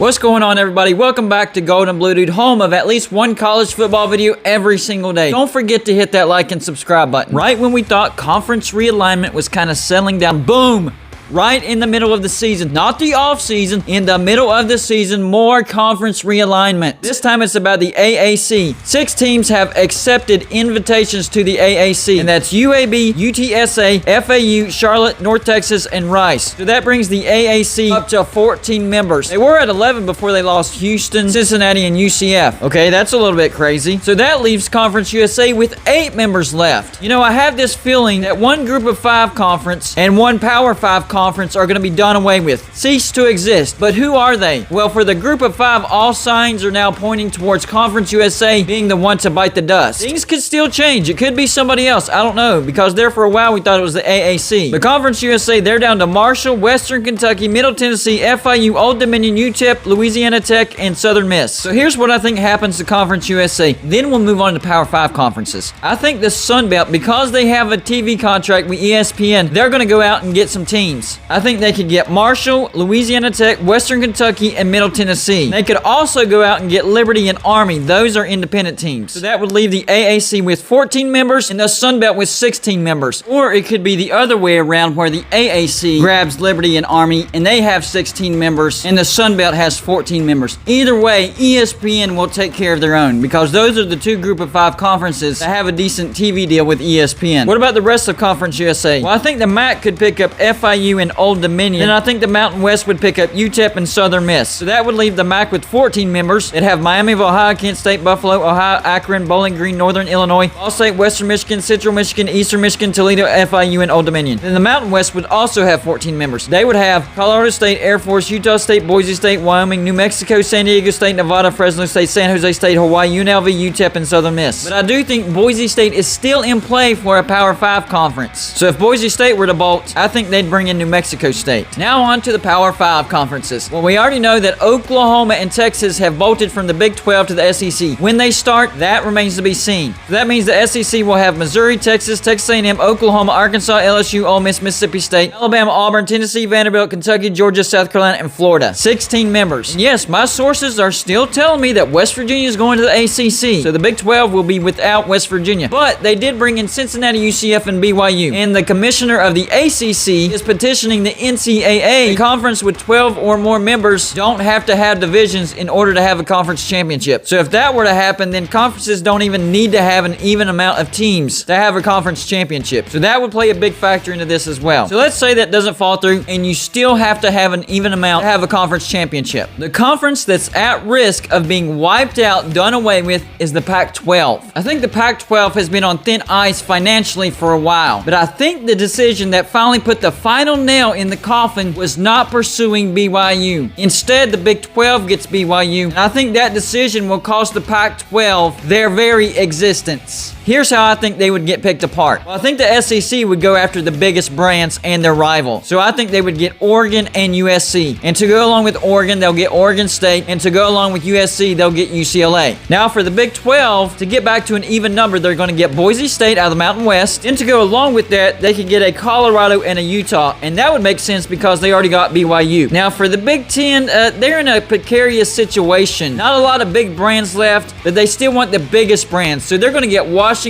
What's going on, everybody? Welcome back to Golden Blue Dude, home of at least one college football video every single day. Don't forget to hit that like and subscribe button. Right when we thought conference realignment was kind of settling down, boom! Right in the middle of the season, not the off season, in the middle of the season, more conference realignment. This time it's about the AAC. 6 teams have accepted invitations to the AAC, and that's UAB, UTSA, FAU, Charlotte, North Texas, and Rice. So that brings the AAC up to 14 members. They were at 11 before they lost Houston, Cincinnati, and UCF. Okay, that's a little bit crazy. So that leaves Conference USA with 8 members left. You know, I have this feeling that one Group of 5 conference and one Power 5 conference are going to be done away with, cease to exist. But who are they? Well, for the Group of 5, all signs are now pointing towards Conference USA being the one to bite the dust. Things could still change. It could be somebody else. I don't know, because there for a while we thought it was the AAC. But Conference USA, they're down to Marshall, Western Kentucky, Middle Tennessee, FIU, Old Dominion, UTEP, Louisiana Tech, and Southern Miss. So here's what I think happens to Conference USA. Then we'll move on to Power 5 conferences. I think the Sun Belt, because they have a TV contract with ESPN, they're going to go out and get some teams. I think they could get Marshall, Louisiana Tech, Western Kentucky, and Middle Tennessee. They could also go out and get Liberty and Army. Those are independent teams. So that would leave the AAC with 14 members and the Sun Belt with 16 members. Or it could be the other way around, where the AAC grabs Liberty and Army and they have 16 members and the Sun Belt has 14 members. Either way, ESPN will take care of their own, because those are the 2 Group of 5 conferences that have a decent TV deal with ESPN. What about the rest of Conference USA? Well, I think the MAC could pick up FIU and Old Dominion, and I think the Mountain West would pick up UTEP and Southern Miss. So that would leave the MAC with 14 members. It'd have Miami of Ohio, Kent State, Buffalo, Ohio, Akron, Bowling Green, Northern Illinois, Ball State, Western Michigan, Central Michigan, Eastern Michigan, Toledo, FIU, and Old Dominion. Then the Mountain West would also have 14 members. They would have Colorado State, Air Force, Utah State, Boise State, Wyoming, New Mexico, San Diego State, Nevada, Fresno State, San Jose State, Hawaii, UNLV, UTEP, and Southern Miss. But I do think Boise State is still in play for a Power 5 conference. So if Boise State were to bolt, I think they'd bring in New Mexico State. Now on to the Power 5 conferences. Well, we already know that Oklahoma and Texas have bolted from the Big 12 to the SEC. When they start, that remains to be seen. So that means the SEC will have Missouri, Texas, Texas A&M, Oklahoma, Arkansas, LSU, Ole Miss, Mississippi State, Alabama, Auburn, Tennessee, Vanderbilt, Kentucky, Georgia, South Carolina, and Florida. 16 members. And yes, my sources are still telling me that West Virginia is going to the ACC. So the Big 12 will be without West Virginia. But they did bring in Cincinnati, UCF, and BYU. And the commissioner of the ACC is petitioning the NCAA. A conference with 12 or more members don't have to have divisions in order to have a conference championship. So if that were to happen, then conferences don't even need to have an even amount of teams to have a conference championship. So that would play a big factor into this as well. So let's say that doesn't fall through and you still have to have an even amount to have a conference championship. The conference that's at risk of being wiped out, done away with, is the Pac-12. I think the Pac-12 has been on thin ice financially for a while, but I think the decision that finally put the final nail in the coffin was not pursuing BYU. Instead, the Big 12 gets BYU, and I think that decision will cost the Pac-12 their very existence. Here's how I think they would get picked apart. Well, I think the SEC would go after the biggest brands and their rival. So I think they would get Oregon and USC. And to go along with Oregon, they'll get Oregon State. And to go along with USC, they'll get UCLA. Now for the Big 12, to get back to an even number, they're going to get Boise State out of the Mountain West. And to go along with that, they could get a Colorado and a Utah. And that would make sense because they already got BYU. Now for the Big 10, they're in a precarious situation. Not a lot of big brands left, but they still want the biggest brands. So they're going to get Washington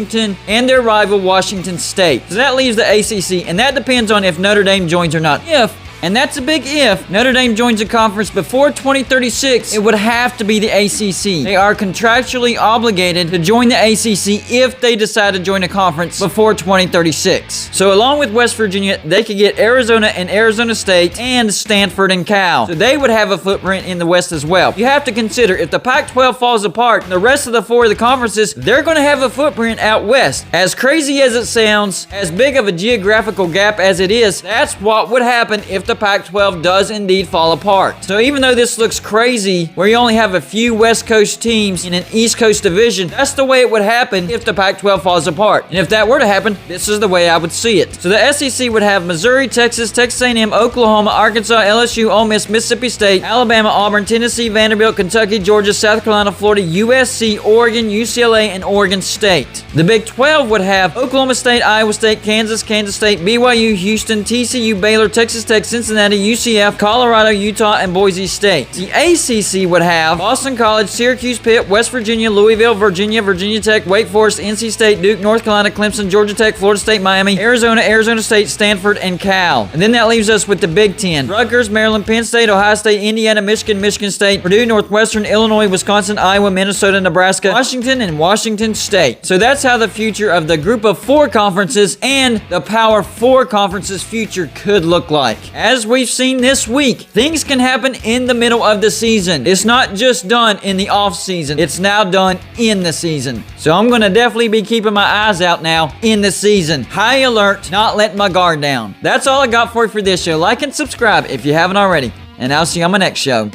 and their rival Washington State. So that leaves the ACC, and that depends on if Notre Dame joins or not. If, and that's a big if, Notre Dame joins the conference before 2036, it would have to be the ACC. They are contractually obligated to join the ACC if they decide to join a conference before 2036. So along with West Virginia, they could get Arizona and Arizona State and Stanford and Cal. So they would have a footprint in the West as well. You have to consider, if the Pac-12 falls apart, the rest of the 4 of the conferences, they're going to have a footprint out West. As crazy as it sounds, as big of a geographical gap as it is, that's what would happen if the Pac-12 does indeed fall apart. So even though this looks crazy, where you only have a few West Coast teams in an East Coast division, that's the way it would happen if the Pac-12 falls apart. And if that were to happen, this is the way I would see it. So the SEC would have Missouri, Texas, Texas A&M, Oklahoma, Arkansas, LSU, Ole Miss, Mississippi State, Alabama, Auburn, Tennessee, Vanderbilt, Kentucky, Georgia, South Carolina, Florida, USC, Oregon, UCLA, and Oregon State. The Big 12 would have Oklahoma State, Iowa State, Kansas, Kansas State, BYU, Houston, TCU, Baylor, Texas Tech, Cincinnati, Cincinnati, UCF, Colorado, Utah, and Boise State. The ACC would have Boston College, Syracuse, Pitt, West Virginia, Louisville, Virginia, Virginia Tech, Wake Forest, NC State, Duke, North Carolina, Clemson, Georgia Tech, Florida State, Miami, Arizona, Arizona State, Stanford, and Cal. And then that leaves us with the Big Ten. Rutgers, Maryland, Penn State, Ohio State, Indiana, Michigan, Michigan State, Purdue, Northwestern, Illinois, Wisconsin, Iowa, Minnesota, Nebraska, Washington, and Washington State. So that's how the future of the Group of 4 conferences and the Power 4 conferences future could look like. As we've seen this week, things can happen in the middle of the season. It's not just done in the off season. It's now done in the season. So I'm going to definitely be keeping my eyes out now in the season. High alert, not letting my guard down. That's all I got for you for this show. Like and subscribe if you haven't already. And I'll see you on my next show.